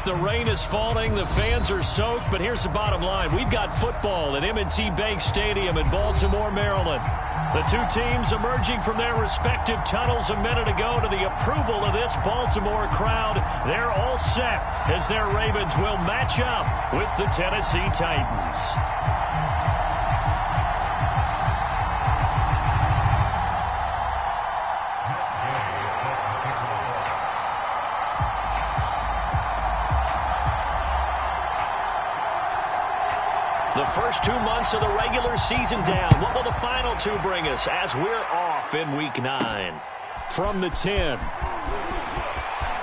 The rain is falling. The fans are soaked. But here's the bottom line. We've got football at M&T Bank Stadium in Baltimore, Maryland. The two teams emerging from their respective tunnels a minute ago to the approval of this Baltimore crowd. They're all set as their Ravens will match up with the Tennessee Titans. The first 2 months of the regular season down. What will the final two bring us as we're off in Week 9? From the 10.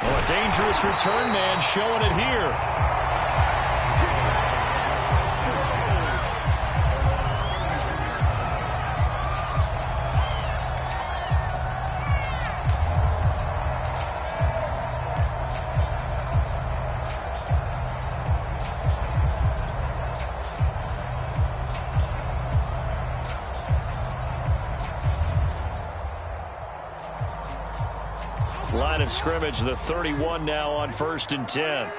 Well, a dangerous return man showing it here. Line of scrimmage, the 31 now on 1st and 10.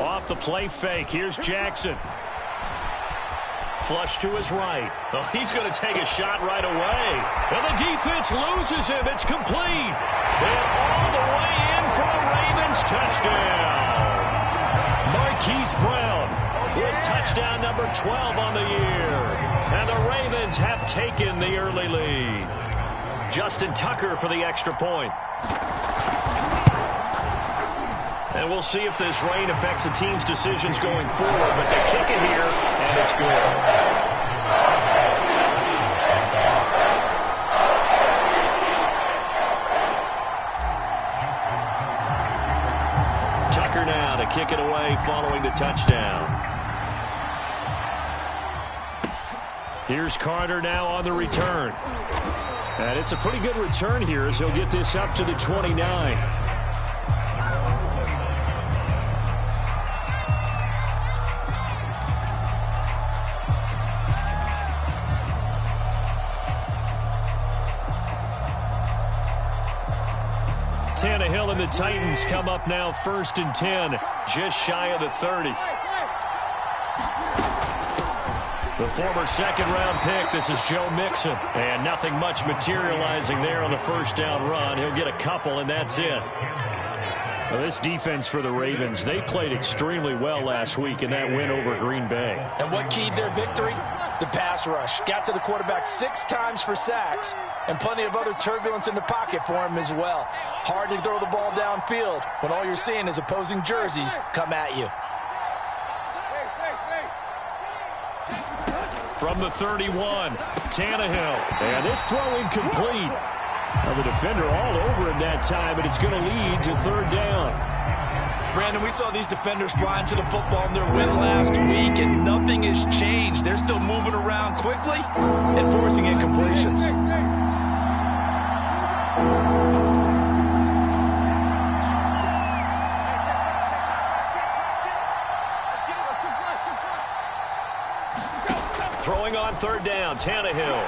Off the play fake. Here's Jackson. Flush to his right. Oh, he's going to take a shot right away. And the defense loses him. It's complete. And all the way in for a Ravens touchdown. Marquise Brown with touchdown number 12 on the year. And the Ravens have taken the early lead. Justin Tucker for the extra point. And we'll see if this rain affects the team's decisions going forward. But they kick it here, and it's good. Tucker now to kick it away following the touchdown. Here's Carter now on the return. And it's a pretty good return here as he'll get this up to the 29. Tannehill and the Titans come up now 1st and 10, just shy of the 30. The former second-round pick, this is Joe Mixon. And nothing much materializing there on the first down run. He'll get a couple, and that's it. Well, this defense for the Ravens, they played extremely well last week in that win over Green Bay. And what keyed their victory? The pass rush. Got to the quarterback 6 times for sacks, and plenty of other turbulence in the pocket for him as well. Hard to throw the ball downfield when all you're seeing is opposing jerseys come at you. From the 31, Tannehill. And this throw incomplete. Well, the defender all over him that time, but it's going to lead to 3rd down. Brandon, we saw these defenders flying to the football in their win last week, and nothing has changed. They're still moving around quickly and forcing incompletions. Throwing on 3rd down, Tannehill.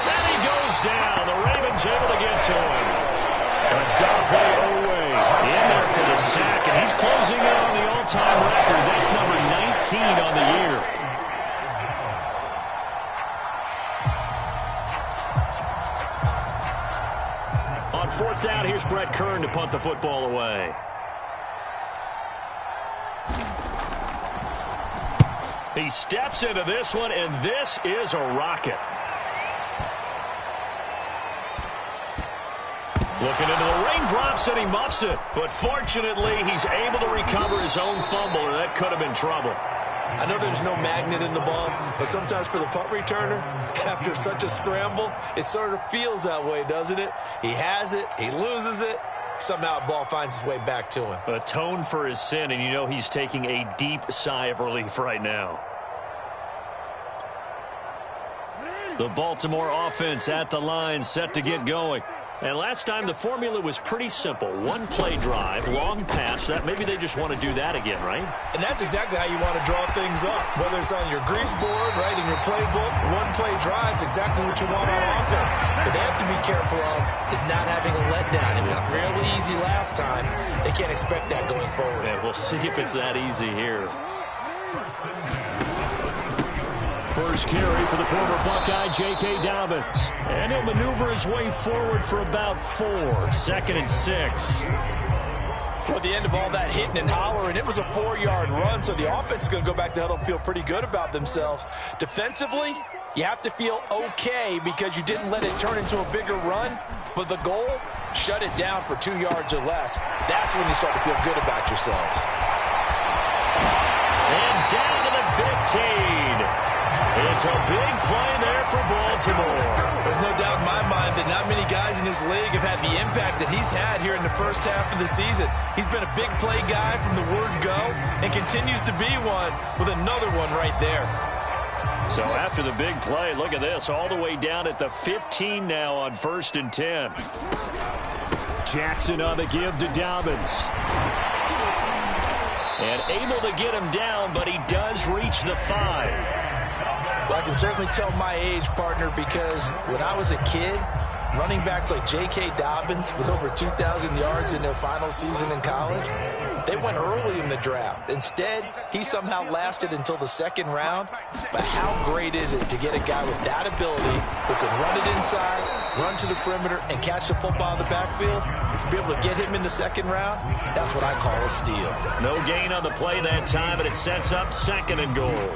And he goes down. The Ravens able to get to him. Adolphe Owe in there for the sack, and he's closing in on the all-time record. That's number 19 on the year. On 4th down, here's Brett Kern to punt the football away. He steps into this one, and this is a rocket. Looking into the raindrops, and he muffs it. But fortunately, he's able to recover his own fumble, or that could have been trouble. I know there's no magnet in the ball, but sometimes for the punt returner, after such a scramble, it sort of feels that way, doesn't it? He has it, he loses it. Somehow the ball finds its way back to him. Atone for his sin, and you know he's taking a deep sigh of relief right now. The Baltimore offense at the line, set to get going. And last time the formula was pretty simple. One play drive, long pass. That maybe they just want to do that again, right? And that's exactly how you want to draw things up. Whether it's on your grease board, right, in your playbook, one play drive is exactly what you want on offense. What they have to be careful of is not having a letdown. It was fairly easy last time. They can't expect that going forward. Yeah, we'll see if it's that easy here. First carry for the former Buckeye, J.K. Dobbins. And he'll maneuver his way forward for about 4. 2nd and 6. Well, at the end of all that hitting and hollering, it was a 4-yard run, so the offense is going to go back to huddle and feel pretty good about themselves. Defensively, you have to feel okay because you didn't let it turn into a bigger run, but the goal, shut it down for 2 yards or less. That's when you start to feel good about yourselves. And down to the 15. It's a big play there for Baltimore. There's no doubt in my mind that not many guys in this league have had the impact that he's had here in the first half of the season. He's been a big play guy from the word go and continues to be one with another one right there. So after the big play, look at this, all the way down at the 15 now on 1st and 10. Jackson on the give to Dobbins. And able to get him down, but he does reach the 5. Well, I can certainly tell my age, partner, because when I was a kid, running backs like J.K. Dobbins with over 2,000 yards in their final season in college, they went early in the draft. Instead, he somehow lasted until the 2nd round. But how great is it to get a guy with that ability who can run it inside, run to the perimeter, and catch the football in the backfield? To be able to get him in the 2nd round, that's what I call a steal. No gain on the play that time, and it sets up 2nd and goal.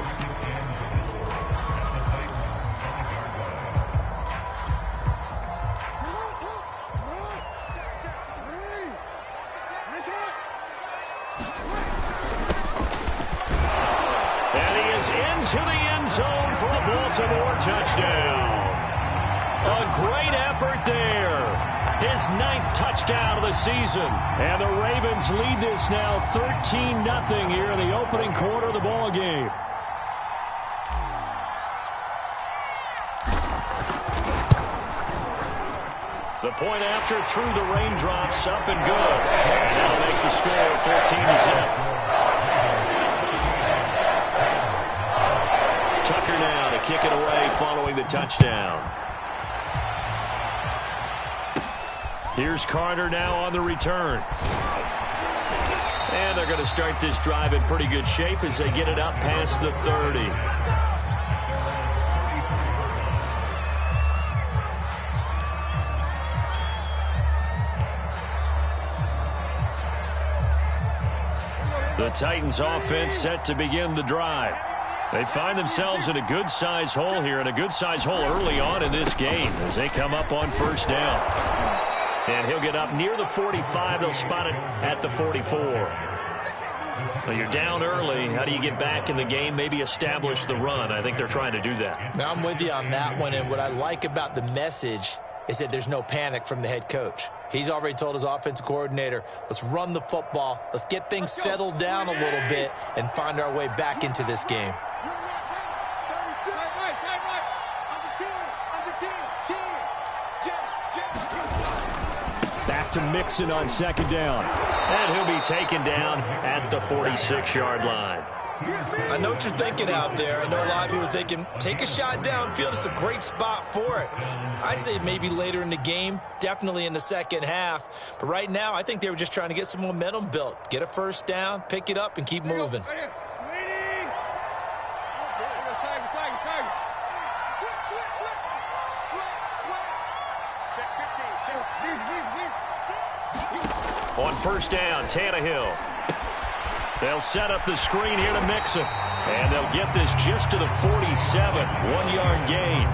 To the end zone for a Baltimore touchdown. A great effort there. His 9th touchdown of the season. And the Ravens lead this now 13-0 here in the opening quarter of the ball game. The point after through the raindrops, up and good. And that'll make the score 14-0. Tucker now to kick it away following the touchdown. Here's Carter now on the return. And they're going to start this drive in pretty good shape as they get it up past the 30. The Titans offense set to begin the drive. They find themselves in a good-sized hole here, and a good-sized hole early on in this game as they come up on 1st down. And he'll get up near the 45. They'll spot it at the 44. Well, you're down early. How do you get back in the game, maybe establish the run? I think they're trying to do that. Now, I'm with you on that one, and what I like about the message is that there's no panic from the head coach. He's already told his offensive coordinator, let's run the football, let's get things settled down a little bit and find our way back into this game. Back to Mixon on 2nd down. And he'll be taken down at the 46-yard line. I know what you're thinking out there. I know a lot of you are thinking, take a shot downfield. It's a great spot for it. I'd say maybe later in the game, definitely in the 2nd half. But right now, I think they were just trying to get some momentum built. Get a 1st down, pick it up, and keep moving. On 1st down, Tannehill. They'll set up the screen here to Mixon. And they'll get this just to the 47. 1-yard gain.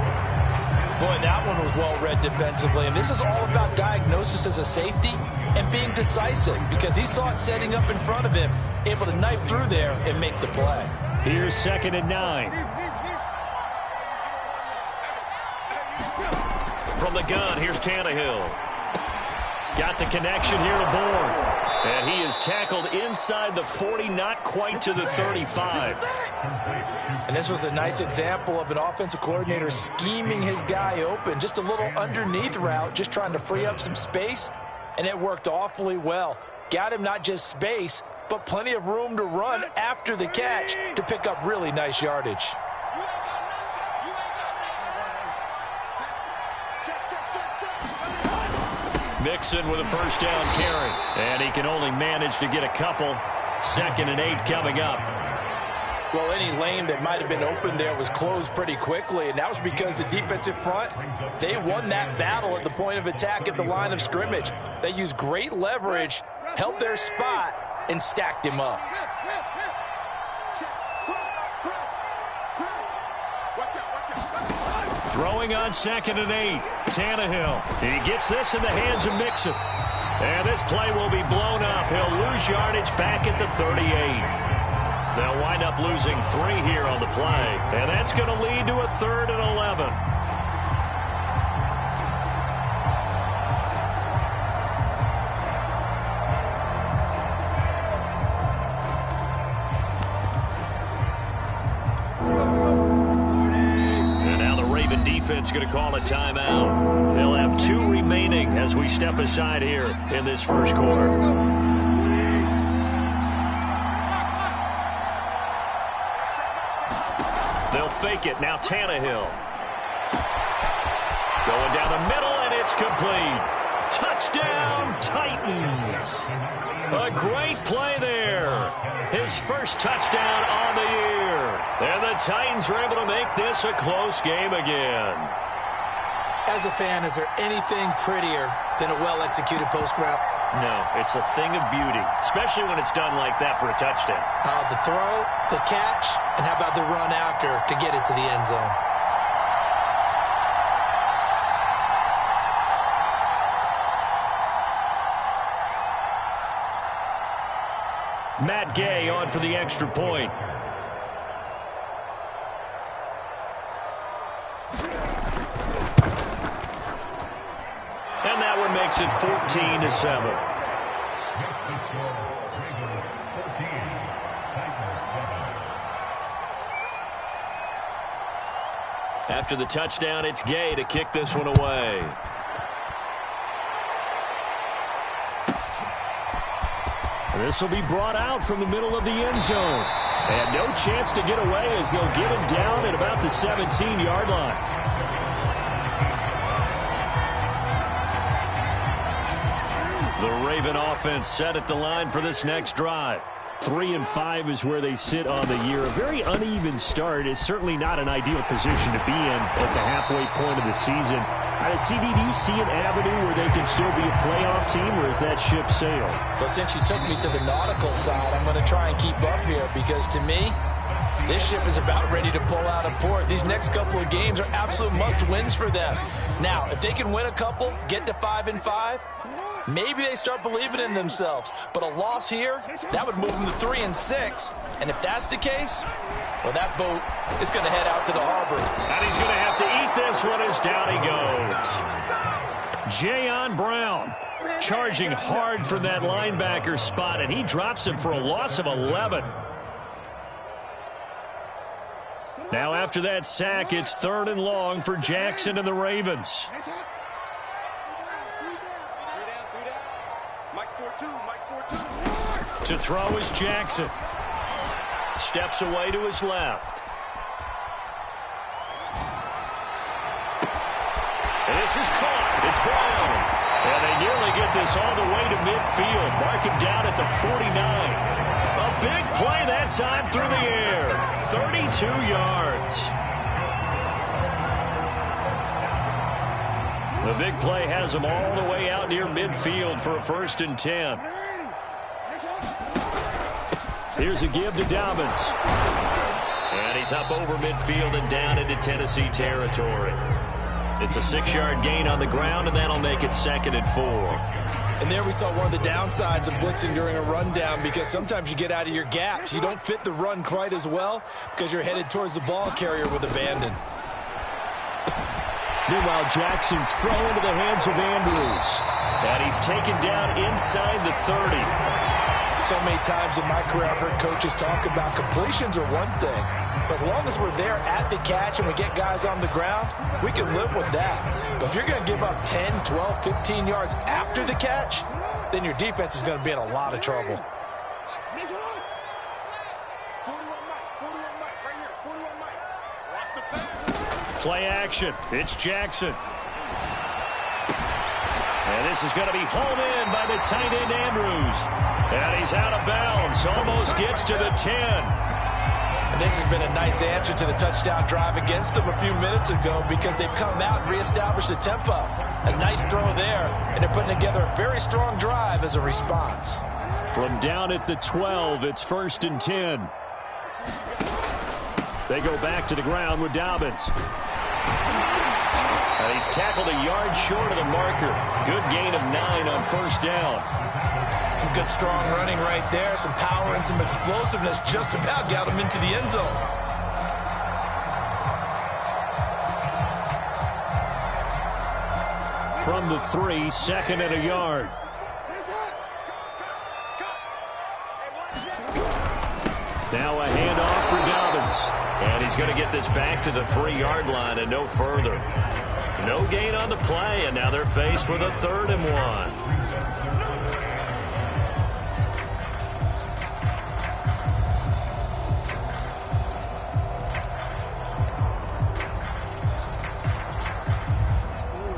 Boy, that one was well read defensively. And this is all about diagnosis as a safety and being decisive because he saw it setting up in front of him, able to knife through there and make the play. Here's 2nd and 9. From the gun, here's Tannehill. Got the connection here to Bourne. And he is tackled inside the 40, not quite to the 35. And this was a nice example of an offensive coordinator scheming his guy open. Just a little underneath route, just trying to free up some space, and it worked awfully well. Got him not just space, but plenty of room to run after the catch to pick up really nice yardage. Mixon with a first down carry. And he can only manage to get a couple. 2nd and 8 coming up. Well, any lane that might have been open there was closed pretty quickly, and that was because the defensive front, they won that battle at the point of attack at the line of scrimmage. They used great leverage, held their spot, and stacked him up. Throwing on 2nd and 8. Tannehill. He gets this in the hands of Mixon. And this play will be blown up. He'll lose yardage back at the 38. They'll wind up losing 3 here on the play. And that's going to lead to a 3rd and 11. Defense going to call a timeout. They'll have 2 remaining as we step aside here in this first quarter. They'll fake it. Now Tannehill. Going down the middle, and it's complete. Touchdown, Titans. A great play there. His first touchdown on the year. And the Titans are able to make this a close game again. As a fan, is there anything prettier than a well-executed post route? No, it's a thing of beauty, especially when it's done like that for a touchdown. The throw, the catch, and how about the run after to get it to the end zone? Matt Gay on for the extra point. And that one makes it 14-7. After the touchdown, it's Gay to kick this one away. This will be brought out from the middle of the end zone. And no chance to get away as they'll get him down at about the 17-yard line. The Raven offense set at the line for this next drive. 3-5 is where they sit on the year. A very uneven start is certainly not an ideal position to be in at the halfway point of the season. CD, do you see an avenue where they can still be a playoff team, or is that ship sailed? Well, since you took me to the nautical side, I'm going to try and keep up here because, to me, this ship is about ready to pull out of port. These next couple of games are absolute must-wins for them. Now, if they can win a couple, get to 5-5, maybe they start believing in themselves. But a loss here, that would move them to 3-6. And if that's the case, well, that boat is going to head out to the harbor. And he's going to have to eat this one as down he goes. Jayon Brown charging hard for that linebacker spot, and he drops him for a loss of 11. Now after that sack, it's 3rd and long for Jackson and the Ravens. To throw is Jackson. Steps away to his left. And this is caught. It's Brown. And they nearly get this all the way to midfield. Mark him down at the 49. A big play that time through the air. 32 yards. The big play has him all the way out near midfield for a 1st and 10. Here's a give to Dobbins. And he's up over midfield and down into Tennessee territory. It's a 6-yard gain on the ground, and that'll make it 2nd and 4. And there we saw one of the downsides of blitzing during a rundown, because sometimes you get out of your gaps. You don't fit the run quite as well because you're headed towards the ball carrier with abandon. Meanwhile, Jackson's throw into the hands of Andrews. And he's taken down inside the 30. So many times in my career, I've heard coaches talk about completions are one thing. But as long as we're there at the catch and we get guys on the ground, we can live with that. But if you're going to give up 10, 12, 15 yards after the catch, then your defense is going to be in a lot of trouble. Play action. It's Jackson. And this is going to be hauled in by the tight end Andrews. And he's out of bounds. Almost gets to the 10. And this has been a nice answer to the touchdown drive against them a few minutes ago because they've come out and reestablished the tempo. A nice throw there, and they're putting together a very strong drive as a response. From down at the 12, it's 1st and 10. They go back to the ground with Dobbins. And he's tackled a yard short of the marker. Good gain of 9 on 1st down. Some good strong running right there. Some power and some explosiveness just about got him into the end zone. From the 3, 2nd and a yard. Now a handoff for Dobbins. And he's going to get this back to the 3-yard line and no further. No gain on the play, and now they're faced with a 3rd and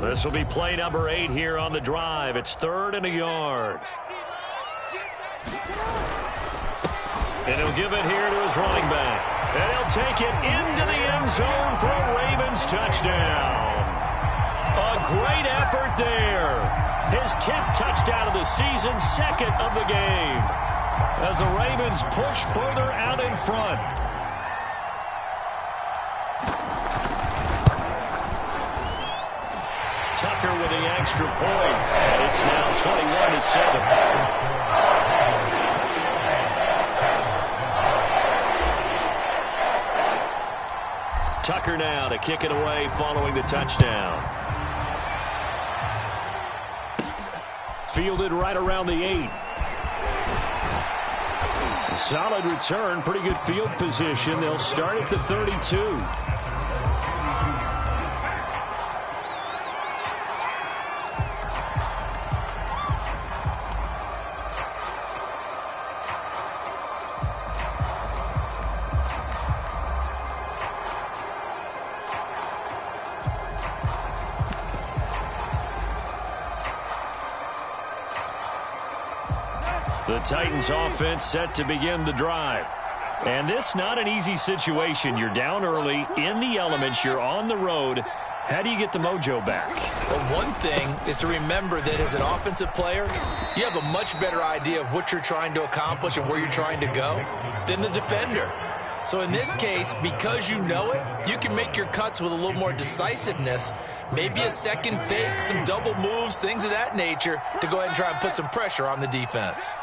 1. This will be play number 8 here on the drive. It's 3rd and a yard. And he'll give it here to his running back. And he'll take it into the end zone for a Ravens touchdown. A great effort there. His 10th touchdown of the season, 2nd of the game. As the Ravens push further out in front. Tucker with the extra point. And it's now 21-7. Tucker now to kick it away following the touchdown. Fielded right around the 8. Solid return, pretty good field position. They'll start at the 32. The Titans offense set to begin the drive. And this not an easy situation. You're down early, in the elements, you're on the road. How do you get the mojo back? Well, one thing is to remember that as an offensive player, you have a much better idea of what you're trying to accomplish and where you're trying to go than the defender. So in this case, because you know it, you can make your cuts with a little more decisiveness, maybe a second fake, some double moves, things of that nature, to go ahead and try and put some pressure on the defense.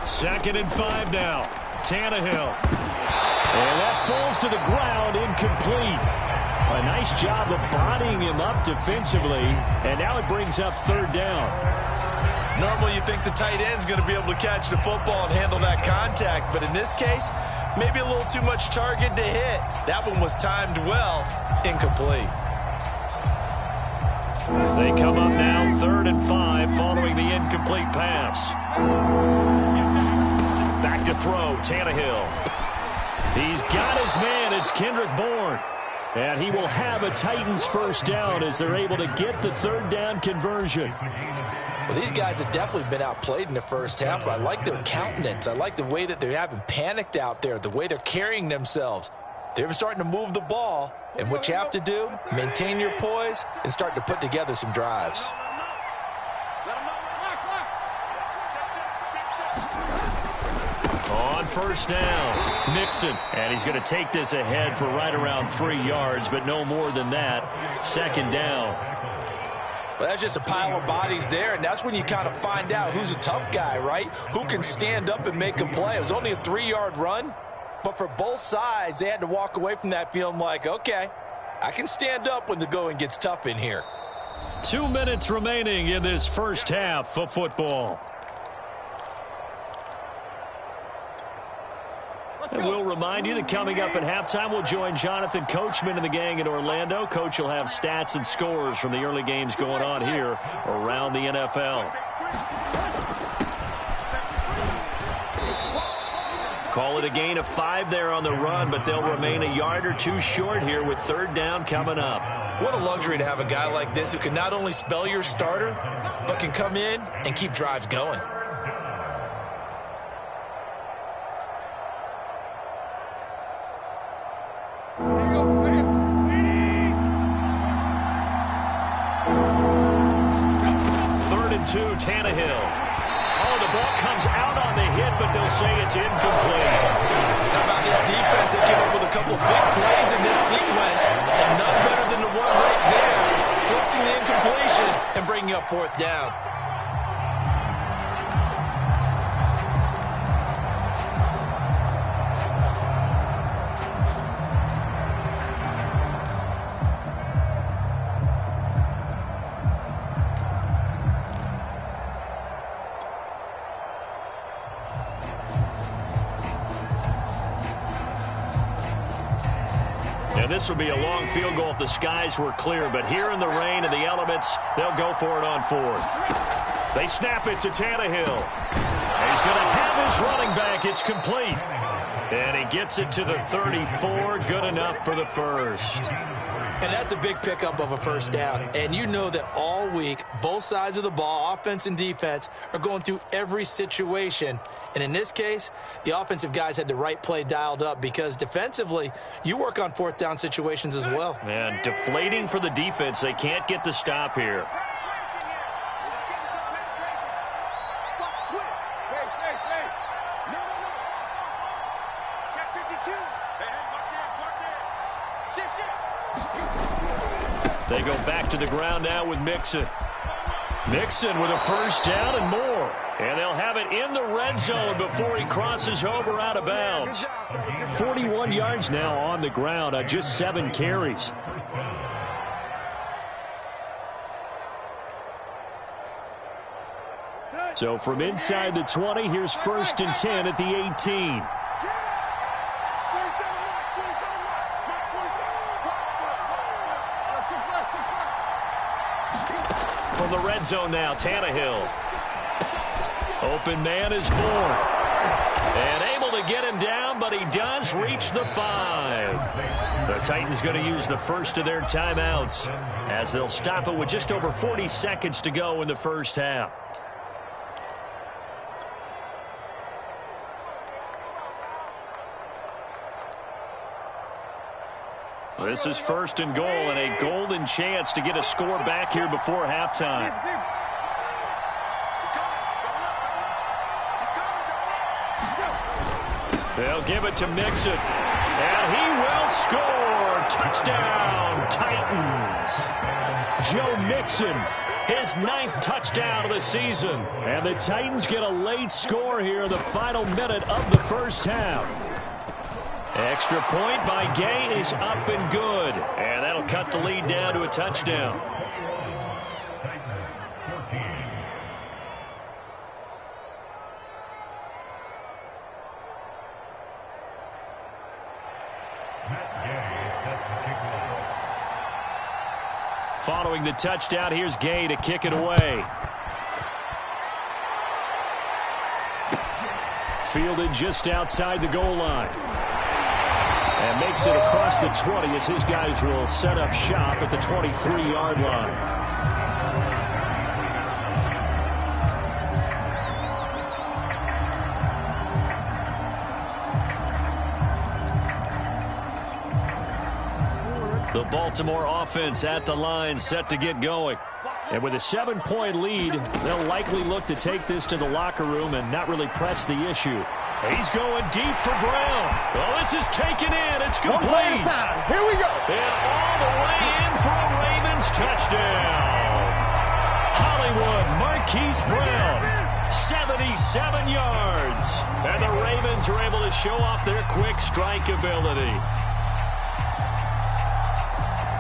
2nd and 5 now. Tannehill. And that falls to the ground, incomplete. A nice job of bodying him up defensively, and now it brings up 3rd down. Normally you think the tight end's going to be able to catch the football and handle that contact, but in this case, maybe a little too much target to hit. That one was timed well, incomplete. They come up now 3rd and 5 following the incomplete pass. Back to throw, Tannehill. He's got his man. It's Kendrick Bourne. And he will have a Titans 1st down as they're able to get the 3rd down conversion. Well, these guys have definitely been outplayed in the first half, but I like their countenance. I like the way that they haven't panicked out there, the way they're carrying themselves. They're starting to move the ball, and what you have to do, maintain your poise and start to put together some drives. On 1st down, Mixon. And he's going to take this ahead for right around 3 yards, but no more than that. 2nd down. Well, that's just a pile of bodies there, and that's when you kind of find out who's a tough guy, right? Who can stand up and make a play. It was only a 3-yard run, but for both sides, they had to walk away from that feeling like, okay, I can stand up when the going gets tough in here. 2 minutes remaining in this first half of football. And we'll remind you that coming up at halftime, we'll join Jonathan Coachman and the gang in Orlando. Coach will have stats and scores from the early games going on here around the NFL. Call it a gain of 5 there on the run, but they'll remain a yard or 2 short here with 3rd down coming up. What a luxury to have a guy like this who can not only spell your starter, but can come in and keep drives going. Tannehill. Oh, the ball comes out on the hit, but they'll say it's incomplete. How about this defense? They came up with a couple big plays in this sequence, and none better than the one right there, forcing the incompletion and bringing up 4th down. This will be a long field goal if the skies were clear, but here in the rain and the elements, they'll go for it on 4th. They snap it to Tannehill. He's going to have his running back. It's complete. And he gets it to the 34. Good enough for the first. And that's a big pickup of a 1st down. And you know that all week, both sides of the ball, offense and defense, are going through every situation. And in this case, the offensive guys had the right play dialed up because defensively, you work on 4th down situations as well. And deflating for the defense. They can't get the stop here. They go back to the ground now with Mixon. Mixon with a 1st down and more. And they'll have it in the red zone before he crosses over out of bounds. 41 yards now on the ground on just 7 carries. So from inside the 20, here's 1st and 10 at the 18. From the red zone now, Tannehill. Open man is born. And able to get him down, but he does reach the 5. The Titans going to use the first of their timeouts as they'll stop it with just over 40 seconds to go in the first half. This is 1st and goal and a golden chance to get a score back here before halftime. They'll give it to Mixon, and he will score. Touchdown, Titans. Joe Mixon, his 9th touchdown of the season. And the Titans get a late score here in the final minute of the first half. Extra point by Gay is up and good. And that'll cut the lead down to a touchdown. Following the touchdown, here's Gay to kick it away. Fielded just outside the goal line. And makes it across the 20 as his guys will set up shop at the 23-yard line. The Baltimore offense at the line set to get going. And with a 7-point lead, they'll likely look to take this to the locker room and not really press the issue. He's going deep for Brown. Oh, this is taken in. It's complete. 1 play at a time. Here we go. And all the way in for a Ravens touchdown. Hollywood Marquise Brown, 77 yards. And the Ravens are able to show off their quick strike ability.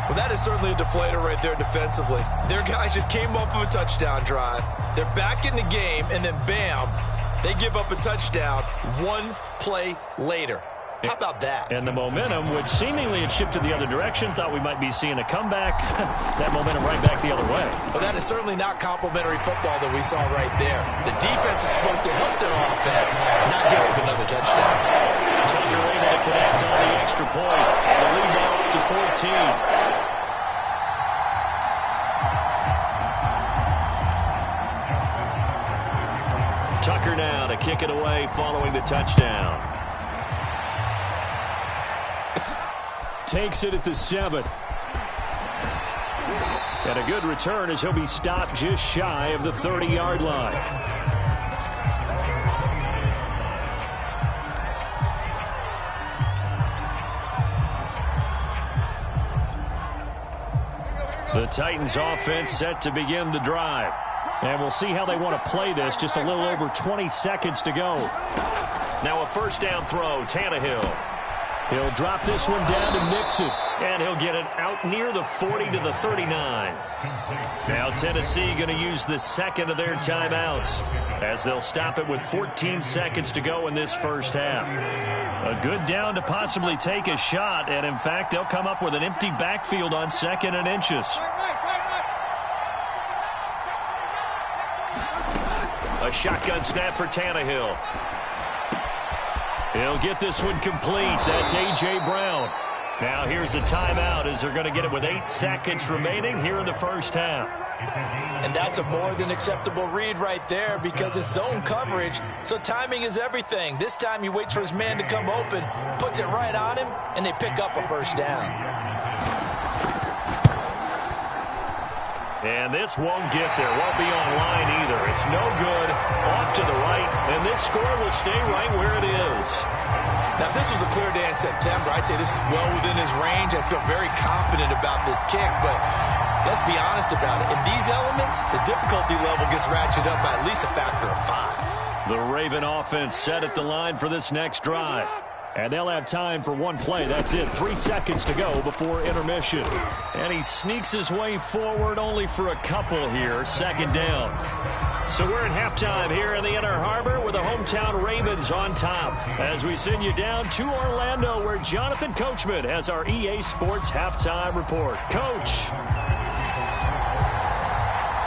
Well, that is certainly a deflator right there defensively. Their guys just came off of a touchdown drive. They're back in the game, and then bam, they give up a touchdown one play later. How about that? And the momentum, which seemingly had shifted the other direction, thought we might be seeing a comeback. That momentum right back the other way. Well, that is certainly not complimentary football that we saw right there. The defense is supposed to help their offense, not give up another touchdown. Tucker able to connect on the extra point, and the lead now up to 14. Tucker now to kick it away following the touchdown. Takes it at the 7. And a good return as he'll be stopped just shy of the 30-yard line. The Titans offense set to begin the drive. And we'll see how they want to play this. Just a little over 20 seconds to go. Now a first down throw, Tannehill. He'll drop this one down to Mixon. And he'll get it out near the 40 to the 39. Now Tennessee going to use the second of their timeouts as they'll stop it with 14 seconds to go in this first half. A good down to possibly take a shot. And in fact, they'll come up with an empty backfield on 2nd and inches. A shotgun snap for Tannehill. He'll get this one complete. That's A.J. Brown. Now here's a timeout as they're going to get it with 8 seconds remaining here in the first half. And that's a more than acceptable read right there because it's zone coverage, so timing is everything. This time he waits for his man to come open, puts it right on him, and they pick up a first down. And this won't get there. Won't be online either. It's no good. Off to the right. And this score will stay right where it is. Now, if this was a clear day in September, I'd say this is well within his range. I feel very confident about this kick. But let's be honest about it. In these elements, the difficulty level gets ratcheted up by at least a factor of 5. The Raven offense set at the line for this next drive. And they'll have time for one play. That's it. 3 seconds to go before intermission. And he sneaks his way forward only for a couple here. Second down. So we're at halftime here in the Inner Harbor with the hometown Ravens on top. As we send you down to Orlando where Jonathan Coachman has our EA Sports halftime report. Coach.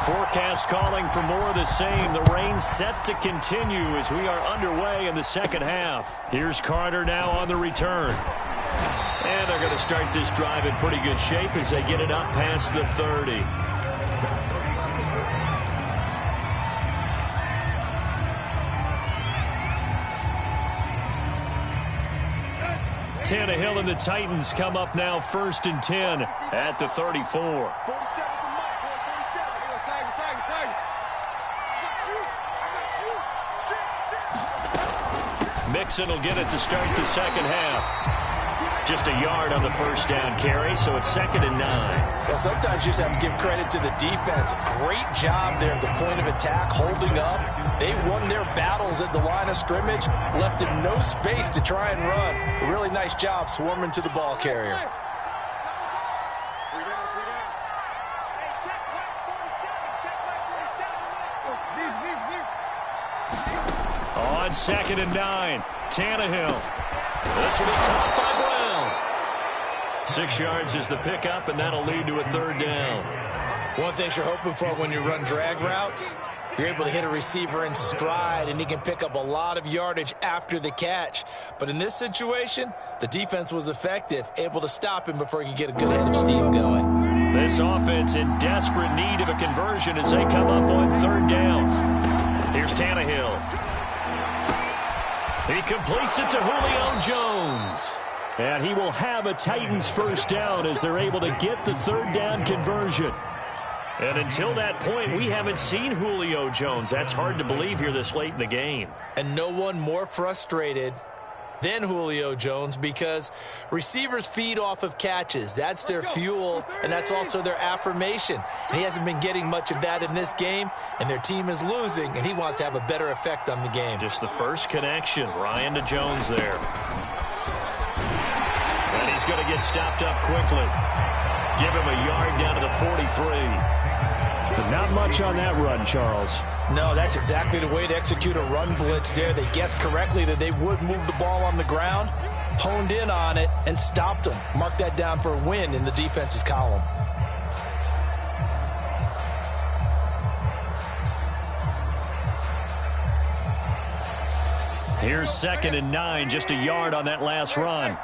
Forecast calling for more of the same. The rain set to continue as we are underway in the second half. Here's Carter now on the return. And they're going to start this drive in pretty good shape as they get it up past the 30. Tannehill and the Titans come up now 1st and 10 at the 34. Mixon will get it to start the second half. Just a yard on the first down carry, so it's 2nd and 9. Well, sometimes you just have to give credit to the defense. Great job there at the point of attack, holding up. They won their battles at the line of scrimmage, left him no space to try and run. A really nice job swarming to the ball carrier. On 2nd and 9, Tannehill. This will be caught by Brown. 6 yards is the pickup, and that'll lead to a 3rd down. One thing you're hoping for when you run drag routes, you're able to hit a receiver in stride, and he can pick up a lot of yardage after the catch. But in this situation, the defense was effective, able to stop him before he could get a good head of steam going. This offense in desperate need of a conversion as they come up on 3rd down. Here's Tannehill. He completes it to Julio Jones. And he will have a Titans first down as they're able to get the 3rd down conversion. And until that point, we haven't seen Julio Jones. That's hard to believe here this late in the game. And no one more frustrated than Julio Jones because receivers feed off of catches. That's their fuel, and that's also their affirmation. And he hasn't been getting much of that in this game, and their team is losing, and he wants to have a better effect on the game. Just the first connection, Ryan to Jones there. And he's going to get stopped up quickly. Give him a yard down to the 43. But not much on that run, Charles. No, that's exactly the way to execute a run blitz there. They guessed correctly that they would move the ball on the ground, honed in on it, and stopped them. Mark that down for a win in the defense's column. Here's 2nd and 9, just a yard on that last run.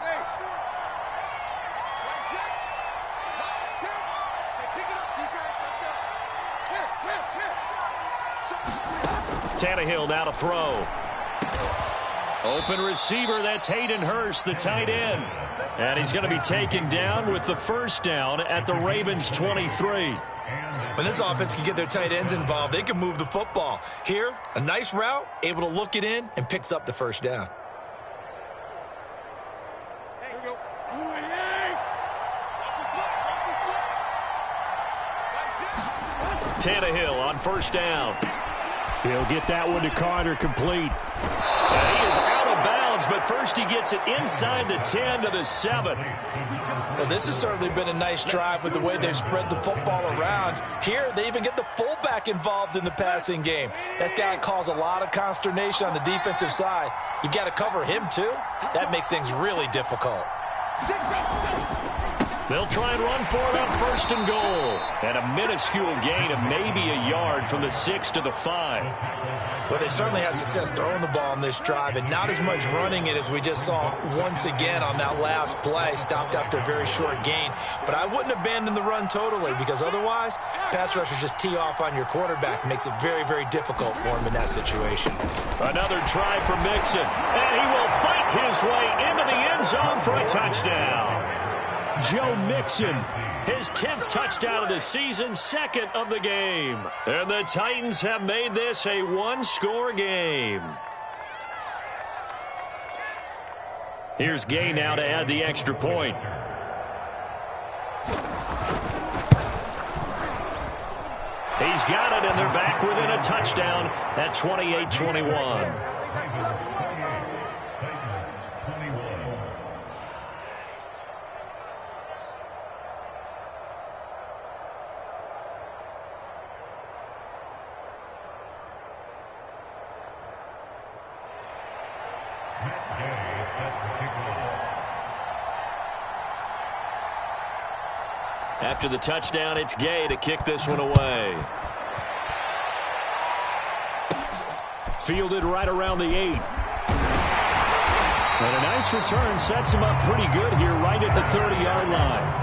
Tannehill now to throw. Open receiver, that's Hayden Hurst, the tight end. And he's going to be taken down with the first down at the Ravens' 23. When this offense can get their tight ends involved, they can move the football. Here, a nice route, able to look it in, and picks up the first down. Tannehill on first down. He'll get that one to Carter complete. And he is out of bounds, but first he gets it inside the 10 to the 7. Well, this has certainly been a nice drive with the way they've spread the football around. Here, they even get the fullback involved in the passing game. That's got to cause a lot of consternation on the defensive side. You've got to cover him, too. That makes things really difficult. They'll try and run for it on 1st and goal. And a minuscule gain of maybe a yard from the 6 to the 5. Well, they certainly had success throwing the ball on this drive and not as much running it as we just saw once again on that last play. Stopped after a very short gain. But I wouldn't abandon the run totally because otherwise, pass rushers just tee off on your quarterback. Makes it very, very difficult for him in that situation. Another try for Mixon. And he will fight his way into the end zone for a touchdown. Joe Mixon, his 10th touchdown of the season, 2nd of the game. And the Titans have made this a one-score game. Here's Gay now to add the extra point. He's got it, and they're back within a touchdown at 28-21. After the touchdown, it's Gay to kick this one away. Fielded right around the 8. And a nice return sets him up pretty good here right at the 30-yard line.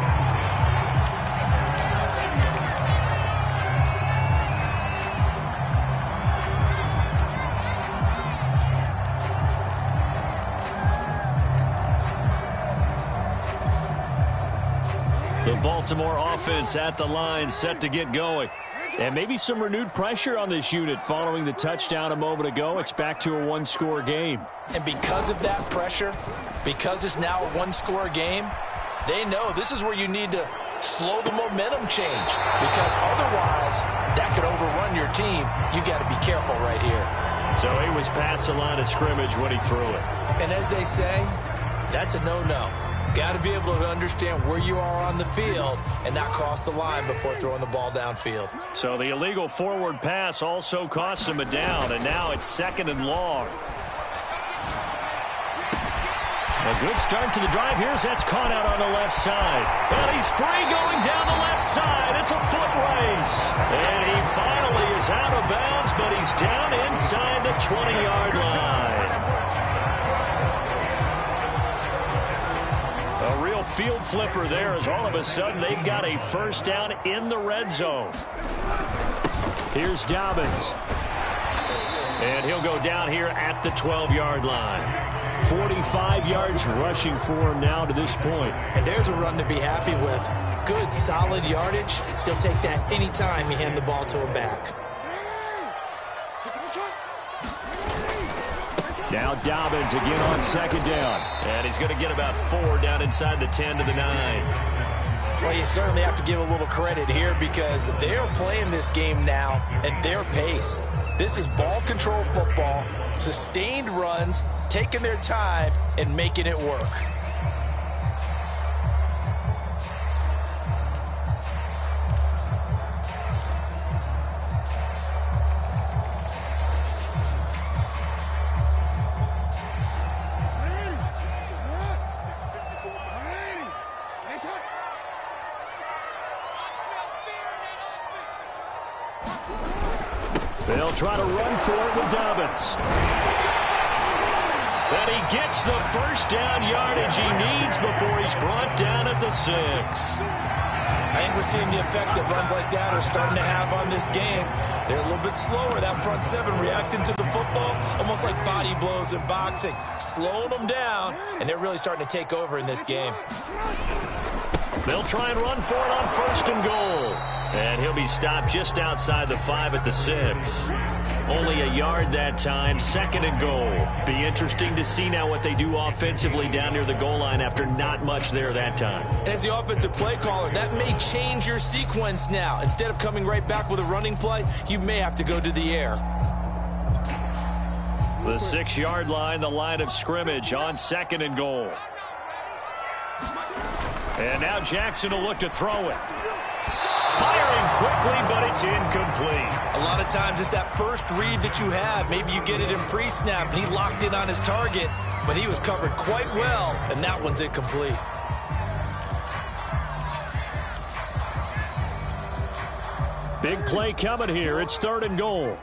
The Baltimore offense at the line, set to get going. And maybe some renewed pressure on this unit following the touchdown a moment ago. It's back to a one-score game. And because of that pressure, because it's now a one-score game, they know this is where you need to slow the momentum change. Because otherwise, that could overrun your team. You got to be careful right here. So he was past the line of scrimmage when he threw it. And as they say, that's a no-no. Got to be able to understand where you are on the field and not cross the line before throwing the ball downfield. So the illegal forward pass also costs him a down, and now it's 2nd and long. A good start to the drive. Here's that's caught out on the left side. And he's free going down the left side. It's a foot race. And he finally is out of bounds, but he's down inside the 20-yard line. A real field flipper there as all of a sudden they've got a first down in the red zone. Here's Dobbins. And he'll go down here at the 12-yard line. 45 yards rushing for him now to this point. And there's a run to be happy with. Good, solid yardage. He'll take that anytime you hand the ball to a back. Now Dobbins again on 2nd down. And he's going to get about 4 down inside the 10 to the 9. Well, you certainly have to give a little credit here because they're playing this game now at their pace. This is ball control football, sustained runs, taking their time and making it work. They'll try to run for it with Dobbins. And he gets the first down yardage he needs before he's brought down at the 6. I think we're seeing the effect that runs like that are starting to have on this game. They're a little bit slower, that front seven, reacting to the football, almost like body blows in boxing, slowing them down, and they're really starting to take over in this game. They'll try and run for it on 1st and goal. And he'll be stopped just outside the 5 at the 6. Only a yard that time, 2nd and goal. Be interesting to see now what they do offensively down near the goal line after not much there that time. As the offensive play caller, that may change your sequence now. Instead of coming right back with a running play, you may have to go to the air. The 6-yard line, the line of scrimmage on 2nd and goal. And now Jackson will look to throw it. Firing quickly, but it's incomplete. A lot of times it's that first read that you have. Maybe you get it in pre-snap, and he locked in on his target, but he was covered quite well, and that one's incomplete. Big play coming here. It's 3rd and goal.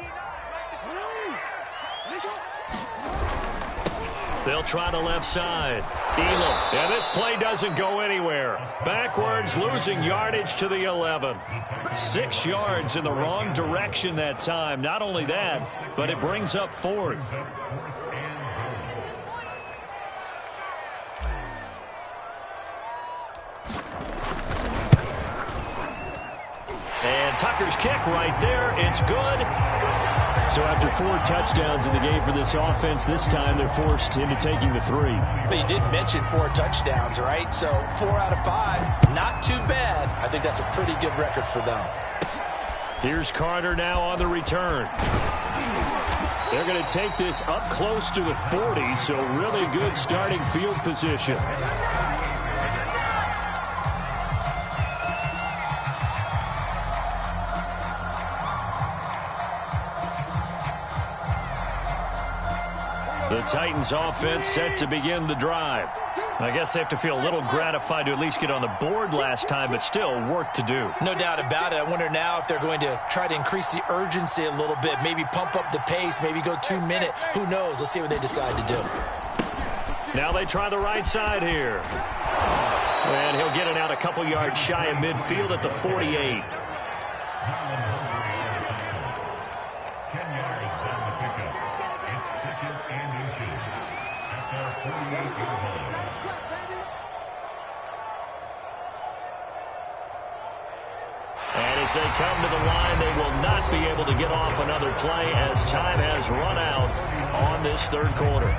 They'll try to left side. Elam. And this play doesn't go anywhere. Backwards, losing yardage to the 11. 6 yards in the wrong direction that time. Not only that, but it brings up 4th. And Tucker's kick right there. It's good. So after 4 touchdowns in the game for this offense, this time they're forced into taking the 3. But you did mention 4 touchdowns, right? So 4 out of 5, not too bad. I think that's a pretty good record for them. Here's Carter now on the return. They're going to take this up close to the 40, so really good starting field position. The Titans offense set to begin the drive. I guess they have to feel a little gratified to at least get on the board last time, but still work to do. No doubt about it. I wonder now if they're going to try to increase the urgency a little bit, maybe pump up the pace, maybe go 2-minute. Who knows? Let's see what they decide to do. Now they try the right side here. And he'll get it out a couple yards shy of midfield at the 48. And as they come to the line, they will not be able to get off another play as time has run out on this 3rd quarter.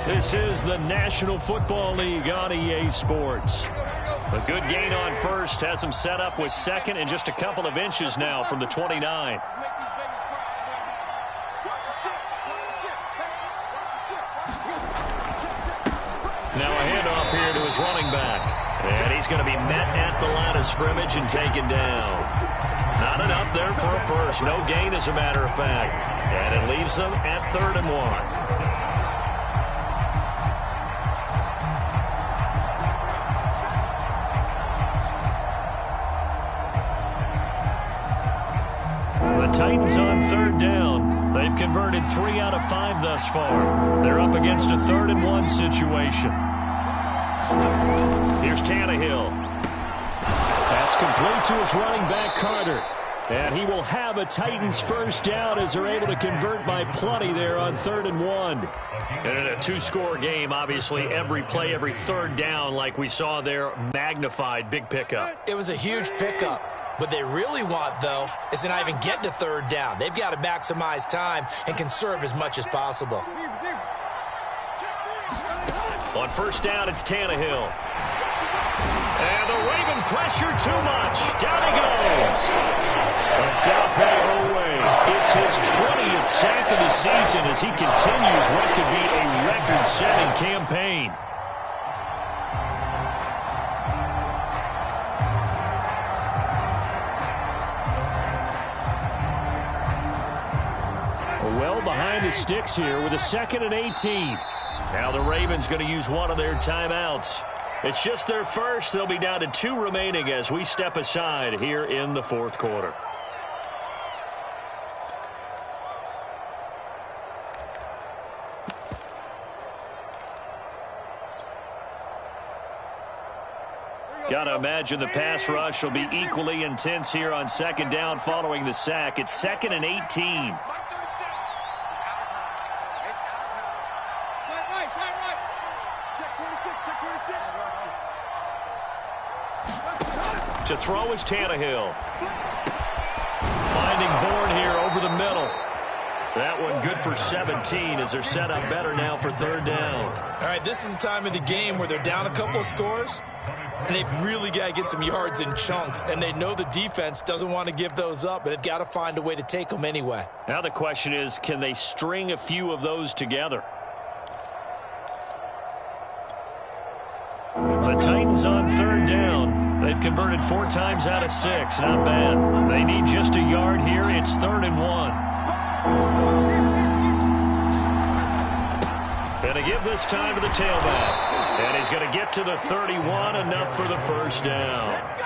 This is the National Football League on EA Sports. A good gain on 1st has them set up with 2nd and just a couple of inches now from the 29. Now a handoff here to his running back. And he's going to be met at the line of scrimmage and taken down. Not enough there for a first. No gain, as a matter of fact. And it leaves them at 3rd and 1. The Titans on 3rd down. They've converted 3 out of 5 thus far. They're up against a 3rd and 1 situation. Here's Tannehill. That's complete to his running back, Carter. And he will have a Titans first down as they're able to convert by plenty there on 3rd and 1. And in a 2-score game, obviously, every play, every 3rd down, like we saw there, magnified, big pickup. It was a huge pickup. What they really want, though, is to not even get to 3rd down. They've got to maximize time and conserve as much as possible. On 1st down, it's Tannehill. And the Raven pressure too much. Down he goes. But down fade away. It's his 20th sack of the season as he continues what could be a record-setting campaign. Well behind the sticks here with a 2nd and 18. Now the Ravens going to use one of their timeouts. It's just their first. They'll be down to 2 remaining as we step aside here in the 4th quarter. Got to imagine the pass rush will be equally intense here on second down following the sack. It's 2nd and 18. To throw is Tannehill. Finding Bourne here over the middle. That one good for 17 as they're set up better now for 3rd down. All right, this is the time of the game where they're down a couple of scores, and they've really got to get some yards in chunks, and they know the defense doesn't want to give those up, but they've got to find a way to take them anyway. Now the question is, can they string a few of those together? The Titans on 3rd down. They've converted 4 times out of 6. Not bad. They need just a yard here. It's 3rd and 1. Going to give this time to the tailback. And he's going to get to the 31, enough for the 1st down.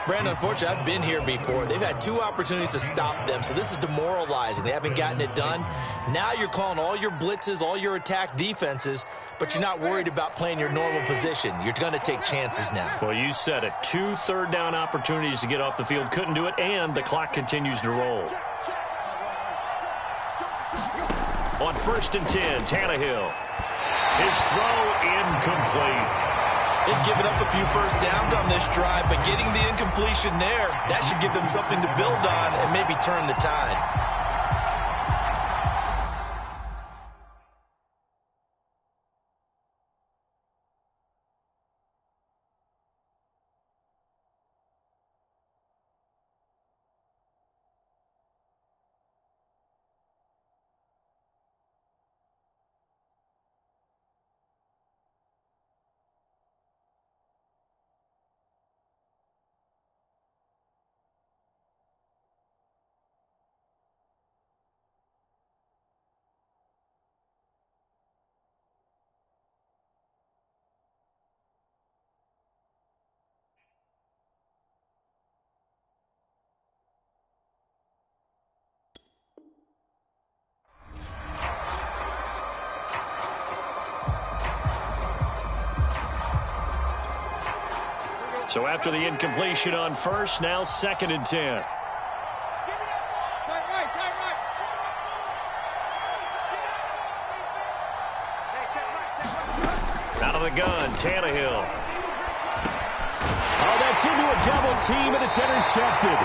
Brandon, unfortunately, I've been here before. They've had 2 opportunities to stop them, so this is demoralizing. They haven't gotten it done. Now you're calling all your blitzes, all your attack defenses, but you're not worried about playing your normal position. You're going to take chances now. Well, you said it. 2 3rd down opportunities to get off the field. Couldn't do it, and the clock continues to roll. On 1st and 10, Tannehill. His throw incomplete. They've given up a few 1st downs on this drive, but getting the incompletion there, that should give them something to build on and maybe turn the tide. So after the incompletion on 1st, now 2nd and 10. Out of the gun, Tannehill. Oh, that's into a double team, and it's intercepted.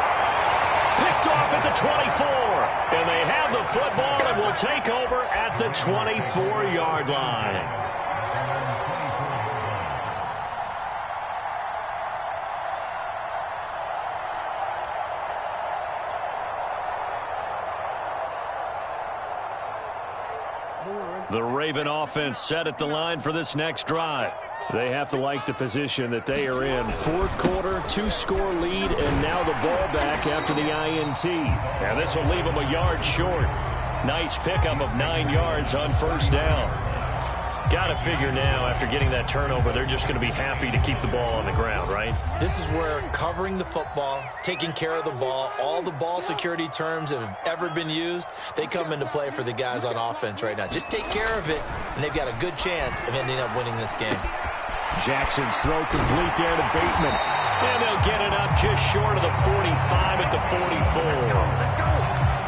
Picked off at the 24. And they have the football and will take over at the 24-yard line. The Raven offense set at the line for this next drive. They have to like the position that they are in. 4th quarter, 2-score lead, and now the ball back after the INT. And this will leave them a yard short. Nice pickup of 9 yards on 1st down. Got to figure now, after getting that turnover, they're just going to be happy to keep the ball on the ground, right? This is where covering the football, taking care of the ball, all the ball security terms that have ever been used, they come into play for the guys on offense right now. Just take care of it, and they've got a good chance of ending up winning this game. Jackson's throw complete there to Bateman. And they'll get it up just short of the 45 at the 44.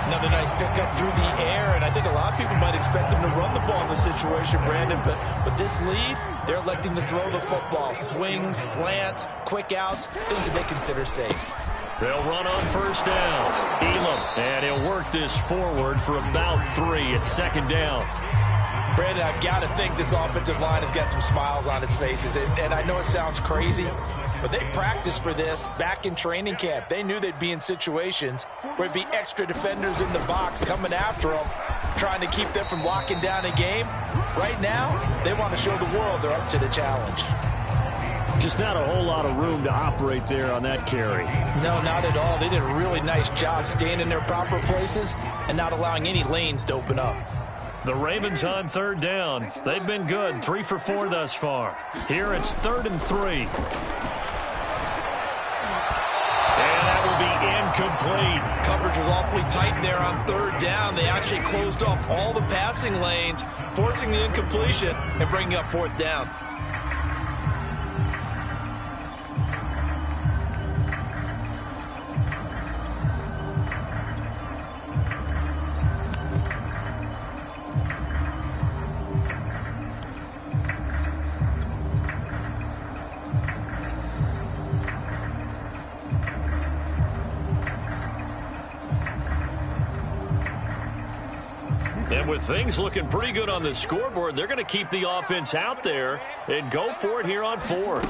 Another nice pickup through the air, and I think a lot of people might expect them to run the ball in this situation, Brandon, but with this lead, they're electing to throw the football. Swings, slants, quick outs, things that they consider safe. They'll run on 1st down. Elam, and he'll work this forward for about 3 at 2nd down. Brandon, I've got to think this offensive line has got some smiles on its faces, and I know it sounds crazy, but they practiced for this back in training camp. They knew they'd be in situations where it'd be extra defenders in the box coming after them, trying to keep them from locking down a game. Right now, they want to show the world they're up to the challenge. Just not a whole lot of room to operate there on that carry. No, not at all. They did a really nice job staying in their proper places and not allowing any lanes to open up. The Ravens on 3rd down. They've been good, 3 for 4 thus far. Here it's 3rd and 3. And that will be incomplete. Coverage was awfully tight there on 3rd down. They actually closed off all the passing lanes, forcing the incompletion and bringing up 4th down. And with things looking pretty good on the scoreboard, they're going to keep the offense out there and go for it here on fourth.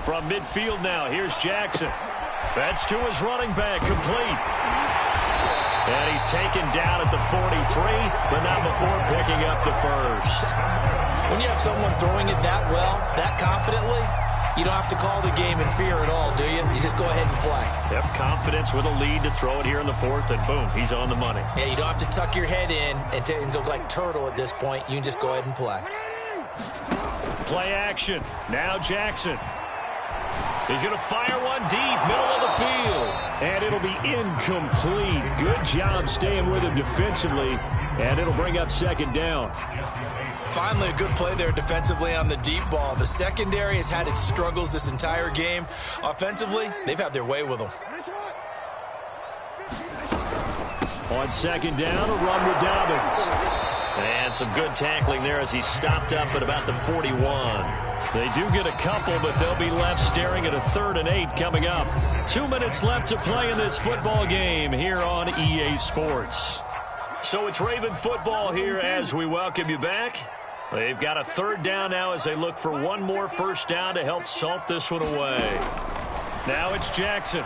From midfield now, here's Jackson. That's to his running back, complete. And he's taken down at the 43, but not before picking up the first. When you have someone throwing it that well, that confidently, you don't have to call the game in fear at all, do you? You just go ahead and play. Yep, confidence with a lead to throw it here in the fourth, and boom, he's on the money. Yeah, you don't have to tuck your head in and go like turtle at this point. You can just go ahead and play. Play action. Now Jackson. He's going to fire one deep, middle of the field. And it'll be incomplete. Good job staying with him defensively, and it'll bring up second down. Finally, a good play there defensively on the deep ball. The secondary has had its struggles this entire game. Offensively, they've had their way with them. On second down, a run with Dobbins. And some good tackling there as he stopped up at about the 41. They do get a couple, but they'll be left staring at a 3rd and 8 coming up. 2 minutes left to play in this football game here on EA Sports. So it's Raven football here as we welcome you back. They've got a 3rd down now as they look for one more first down to help salt this one away. Now it's Jackson.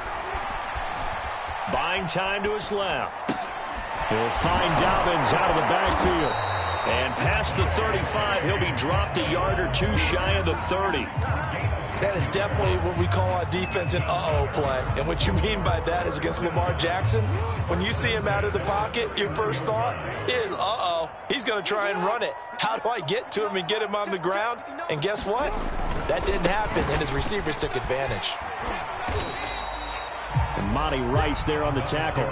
Buying time to his left. He'll find Dobbins out of the backfield. And past the 35, he'll be dropped a yard or two shy of the 30. That is definitely what we call on defense an uh-oh play. And what you mean by that is against Lamar Jackson, when you see him out of the pocket, your first thought is, uh-oh, he's going to try and run it. How do I get to him and get him on the ground? And guess what? That didn't happen, and his receivers took advantage. And Monty Rice there on the tackle.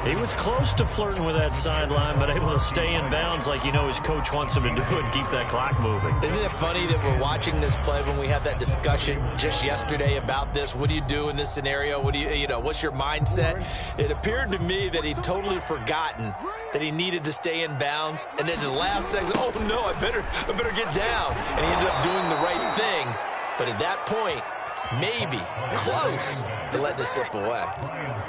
He was close to flirting with that sideline, but able to stay in bounds like you know his coach wants him to do and keep that clock moving. Isn't it funny that we're watching this play when we had that discussion just yesterday about this? What do you do in this scenario? What do you know, what's your mindset? It appeared to me that he'd totally forgotten that he needed to stay in bounds. And then the last second, oh no, I better get down. And he ended up doing the right thing. But at that point, maybe close to letting it slip away.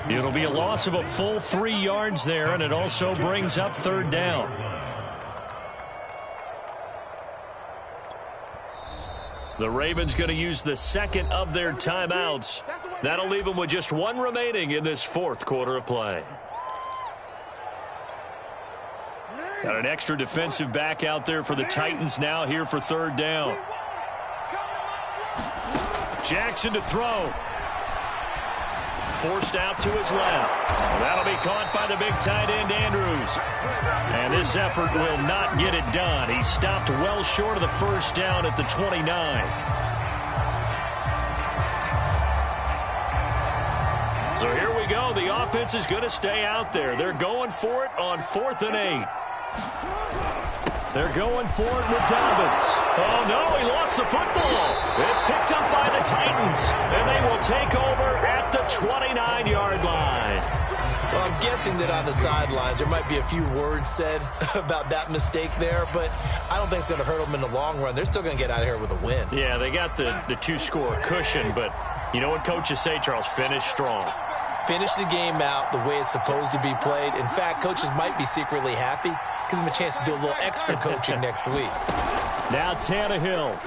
It'll be a loss of a full 3 yards there, and it also brings up 3rd down. The Ravens going to use the second of their timeouts. That'll leave them with just one remaining in this 4th quarter of play. Got an extra defensive back out there for the Titans now here for 3rd down. Jackson to throw. Forced out to his left. That'll be caught by the big tight end, Andrews. And this effort will not get it done. He stopped well short of the first down at the 29. So here we go. The offense is going to stay out there. They're going for it on 4th and 8. They're going for it with Dobbins. Oh, no, he lost the football. It's picked up by the Titans, and they will take over at the 29-yard line. Well, I'm guessing that on the sidelines there might be a few words said about that mistake there, but I don't think it's going to hurt them in the long run. They're still going to get out of here with a win. Yeah, they got the 2-score cushion, but you know what coaches say, Charles? Finish strong. Finish the game out the way it's supposed to be played. In fact, coaches might be secretly happy. Gives them a chance to do a little extra coaching next week. Now Tannehill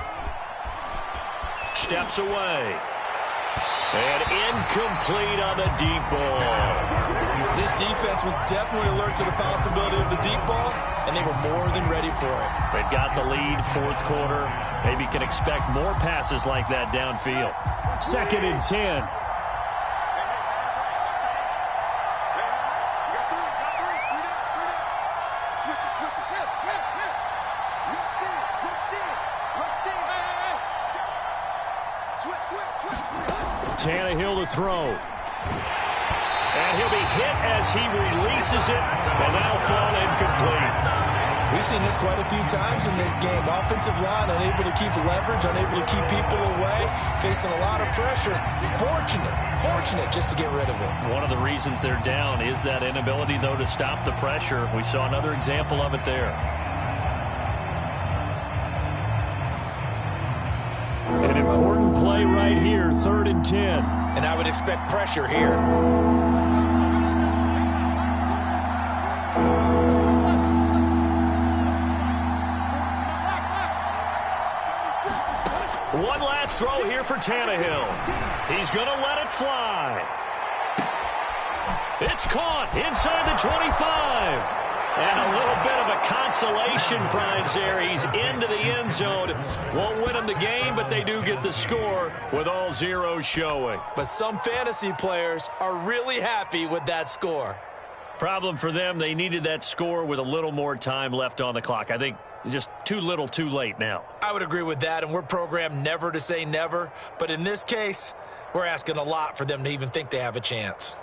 steps away. And incomplete on the deep ball. This defense was definitely alert to the possibility of the deep ball, and they were more than ready for it. They've got the lead, 4th quarter. Maybe can expect more passes like that downfield. 2nd and 10. Tannehill to throw. And he'll be hit as he releases it, and that'll fall incomplete. We've seen this quite a few times in this game. Offensive line unable to keep leverage, unable to keep people away, facing a lot of pressure. Fortunate just to get rid of it. One of the reasons they're down is that inability, though, to stop the pressure. We saw another example of it there. An important play right here, 3rd and 10. And I would expect pressure here. One last throw here for Tannehill. He's going to let it fly. It's caught inside the 25. And a little bit of a consolation prize there. He's into the end zone. Won't win them the game, but they do get the score with all zeros showing. But some fantasy players are really happy with that score. Problem for them, they needed that score with a little more time left on the clock. I think just too little, too late now. I would agree with that, and we're programmed never to say never. But in this case, we're asking a lot for them to even think they have a chance.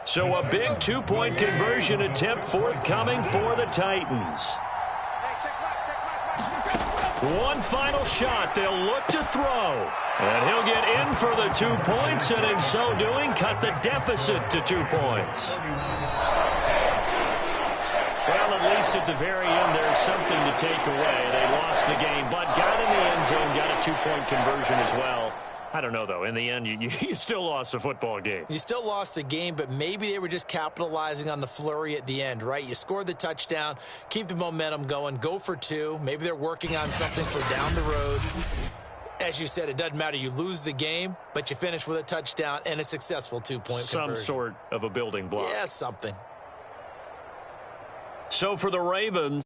So a big two-point conversion attempt forthcoming for the Titans. One final shot. They'll look to throw. And he'll get in for the 2 points, and in so doing, cut the deficit to 2 points. Well, at least at the very end, there's something to take away. They lost the game, but got in the end zone, got a 2-point conversion as well. I don't know, though. In the end, you still lost the football game. You still lost the game, but maybe they were just capitalizing on the flurry at the end, right? You scored the touchdown, keep the momentum going, go for 2. Maybe they're working on something for down the road. As you said, it doesn't matter. You lose the game, but you finish with a touchdown and a successful 2-point conversion. Some sort of a building block. Yeah, something. So for the Ravens,